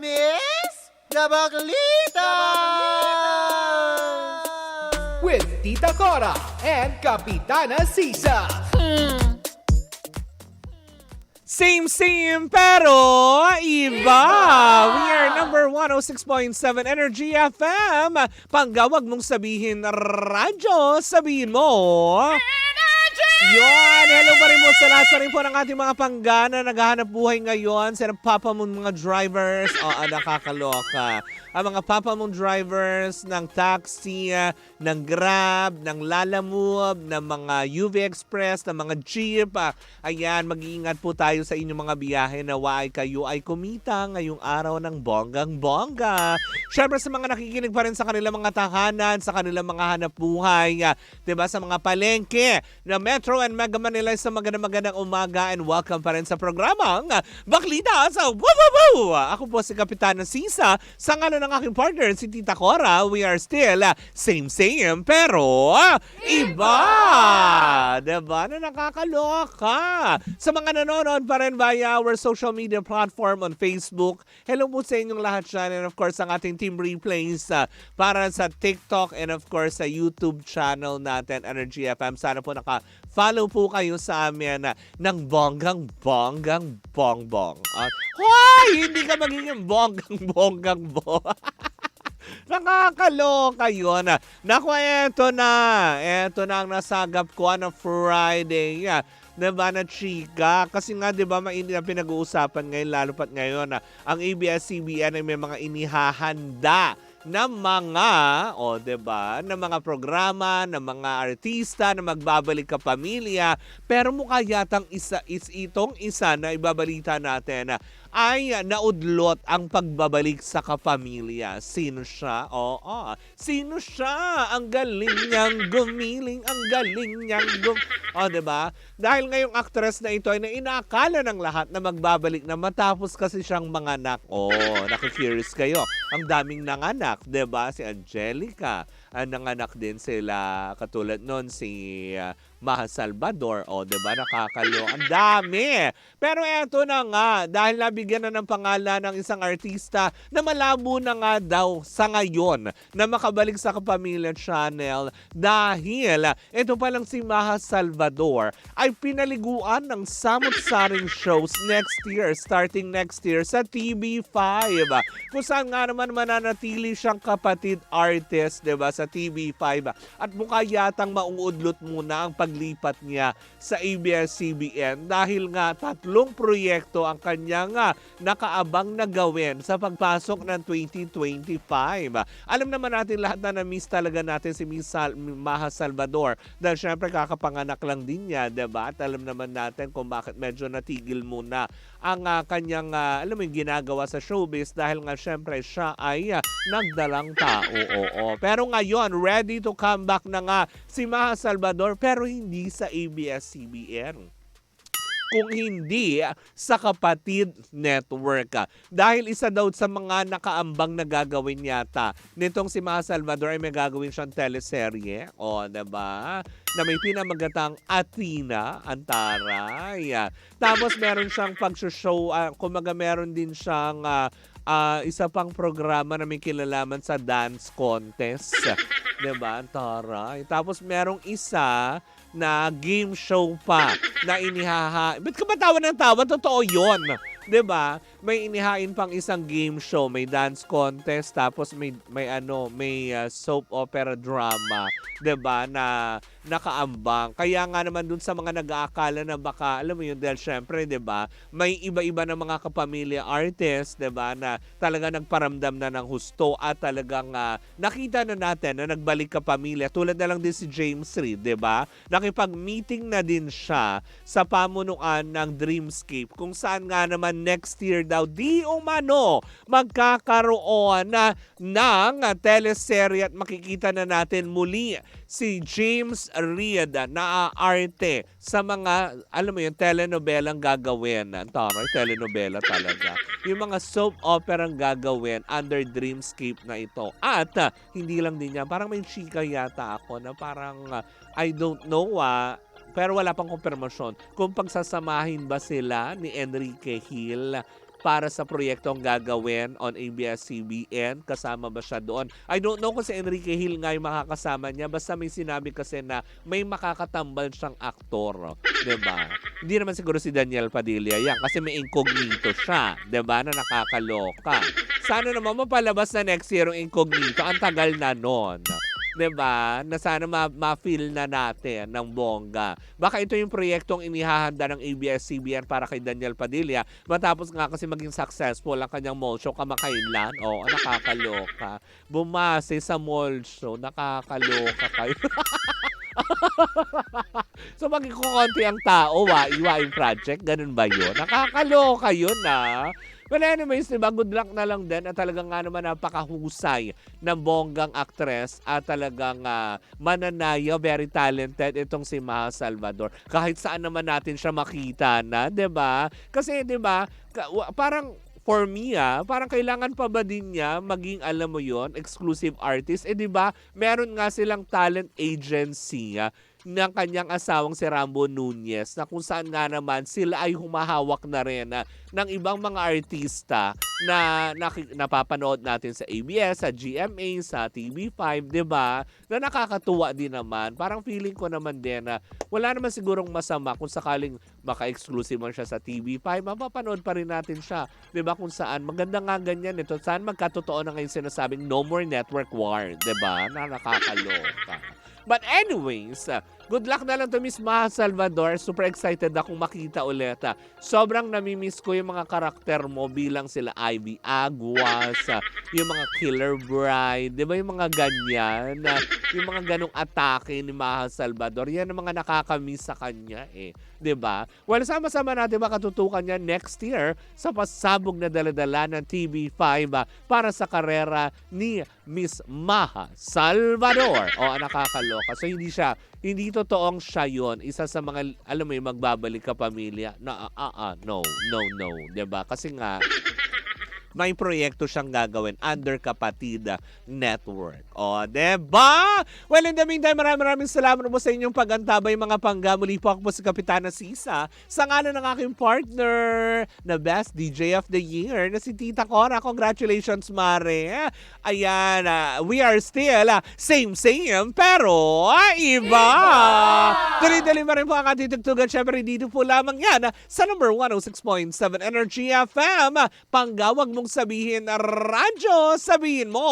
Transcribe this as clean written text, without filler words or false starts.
Miss Nabaklitas! With Tita Cora and Kapitana Sisa. Same pero iba. We are number 106.7 Energy FM. Panggawag mong sabihin radyo, sabihin mo. Yan, hello pa rin mo sa lahat pa rin po ng ating mga panggana naghahanap buhay ngayon sa papa mong mga drivers. Nakakaloka. Ang mga papa mong drivers ng taxi, ng Grab, ng Lalamove, ng mga UV Express, ng mga jeep. Ayan, mag-iingat po tayo sa inyong mga biyahe na waay kayo ay kumita ngayong araw ng bonggang-bongga. Siyempre sa mga nakikinig pa rin sa kanilang mga tahanan, sa kanilang mga hanap buhay, diba, sa mga palengke na Metro and Mega Manila sa magandang umaga and welcome pa rin sa programang Baklita sa Woo! Ako po si Kapitana Sisa, sa ngalan ng aking partner si Tita Cora. We are still same pero iba. Diba na nakakaloka? Sa mga nanonood pa rin via our social media platform on Facebook, hello po sa inyong lahat dyan, and of course ang ating team replays para sa TikTok and of course sa YouTube channel natin, Energy FM. Sana po follow po kayo sa amin ng bonggang-bongbong. Hoy! Hindi ka magiging bonggang-bong. Nakakaloka yun. Naku, eto na. Eto na ang nasagap ko na Friday. Diba na chika? Kasi nga diba mainit na pinag-uusapan ngayon, lalo pat ngayon ang ABS-CBN ay may mga inihahanda na mga, diba, na mga programa, na mga artista na magbabalik ka pamilya. Pero mukha yatang itong isa na ibabalita natin ay naudlot ang pagbabalik sa kapamilya. Sino siya? Sino siya? Ang galing niyang gumiling, ang galing niyang diba? Dahil ngayong actress na ito ay inaakala ng lahat na magbabalik na matapos kasi siyang manganak. Nakikurious kayo. Ang daming nanganak, diba? Si Angelica, nanganak din sila. Katulad nun si Maha Salvador. Diba? Nakakalo. Ang dami! Pero eto na nga, dahil nabigyan na ng pangalan ng isang artista na malabo na nga daw sa ngayon na makabalik sa Kapamilya Channel dahil ito palang si Maha Salvador ay pinaliguan ng samot-saring shows starting next year sa TV5. Kung saan nga naman mananatili siyang kapatid artist, diba, sa TV5. At mukha yatang mauudlot muna ang paglipat niya sa ABS-CBN dahil nga 3 proyekto ang kanyang nakaabang na gawin sa pagpasok ng 2025. Alam naman natin lahat na na-miss talaga natin si Maha Salvador dahil syempre kakapanganak lang din niya, diba? At alam naman natin kung bakit medyo natigil muna ang kanyang ginagawa sa showbiz dahil nga syempre siya ay nagdalang tao. Pero ngayon, ready to come back na nga si Maha Salvador pero hindi sa ABS-CBN. Kung hindi sa Kapatid Network. Dahil isa daw sa mga nakaambang na gagawin yata nitong si Maha Salvador ay may gagawin siyang teleserye. Diba? Na may pinamagatang Athena Antaray. Tapos meron siyang pag-show, kumaga meron din siyang isa pang programa na may kilalaman sa dance contest. Diba? Antaray. Tapos merong isa na game show pa na Ba't ka ba tawa ng tawa? Totoo yun. 'Di ba? May inihain pang isang game show, may dance contest, tapos may soap opera drama, 'di ba, na nakaambang. Kaya nga naman dun sa mga nag-aakala na baka, alam mo yun, dahil syempre, 'di ba, may iba-iba na mga kapamilya artists, 'di ba, na talaga nagparamdam na ng husto at talagang nakita na natin na nagbalik kapamilya. Tulad na lang din si James Reid, 'di ba? Nakipag-meeting na din siya sa pamunuan ng Dreamscape kung saan nga naman next year daw di umano magkakaroon na ng teleserye at makikita na natin muli si James Reid na aarte sa mga, alam mo yun, telenobelang gagawin. Taray, telenovela talaga. Yung mga soap opera ang gagawin under Dreamscape na ito. At hindi lang din yan, parang may chika yata ako na parang I don't know pero wala pang kumpirmasyon kung pagsasamahin ba sila ni Enrique Hill para sa proyektong gagawin on ABS-CBN. Kasama ba siya doon? I don't know kung si Enrique Hill nga yung makakasama niya. Basta may sinabi kasi na may makakatambal siyang aktor. Diba? Hindi naman siguro si Daniel Padilla yan kasi may incognito siya. Diba? Na nakakaloka. Sana naman mapalabas na next year yung incognito. Ang tagal na nun. 'Di ba? Na sana ma-feel na natin ng bongga. Baka ito yung proyektong inihahanda ng ABS-CBN para kay Daniel Padilla matapos nga kasi maging successful ang kanyang mall show kamakailan. Oo, nakakaloka. Bumase sa mall show, nakakaloka kayo. So maging kukonti ang tao, iwa yung project, ganun ba yun? Nakakaloka yun Well anyways, diba, good luck na lang din at talagang nga naman napakahusay ng bonggang aktres at talagang mananayo, very talented itong si Maha Salvador. Kahit saan naman natin siya makita na, diba? Kasi diba, parang for me, parang kailangan pa ba din niya maging, alam mo yon, exclusive artist? Diba, meron nga silang talent agency ng kanyang asawang si Rambo Nunez na kung saan nga naman sila ay humahawak na rin ng ibang mga artista na napapanood natin sa ABS, sa GMA, sa TV5, di ba? Na nakakatuwa din naman. Parang feeling ko naman din na wala naman sigurong masama kung sakaling maka-exclusive man siya sa TV5, mapapanood pa rin natin siya. Di ba? Kung saan, maganda nga ganyan ito. Saan magkatotoo na ngayon sinasabing no more network war, di ba? Na nakakaloka. But anyways, good luck na lang to Miss Maha Salvador. Super excited akong makita ulit. Sobrang namimiss ko yung mga karakter mo bilang sila Ivy Aguas, yung mga Killer Bride, di ba yung mga ganyan, yung mga ganong atake ni Maha Salvador, yan ang mga nakakamiss sa kanya di ba? Well, sama-sama natin makatutukan niya next year sa pasabog na daladala ng TV5 para sa karera ni Miss Maha Salvador. Nakakaloka. So hindi totoong siya yon. Isa sa mga, alam mo yung magbabalik ka pamilya na no. 'Di ba? Kasi nga may proyekto siyang gagawin under Kapatid Network. Diba? Well, in the meantime, maraming salamat po sa inyong pag-antabay mga pangga. Muli po ako po si Kapitana Sisa sa ngalan ng aking partner na Best DJ of the Year na si Tita Cora. Congratulations, Mare. Ayan, we are still same, pero iba. Dali-dali ma rin po ang ating tugtugan. Siyempre, dito po lamang yan sa number 106.7 Energy FM. Pangga, wag mong sabihin radyo, sabihin mo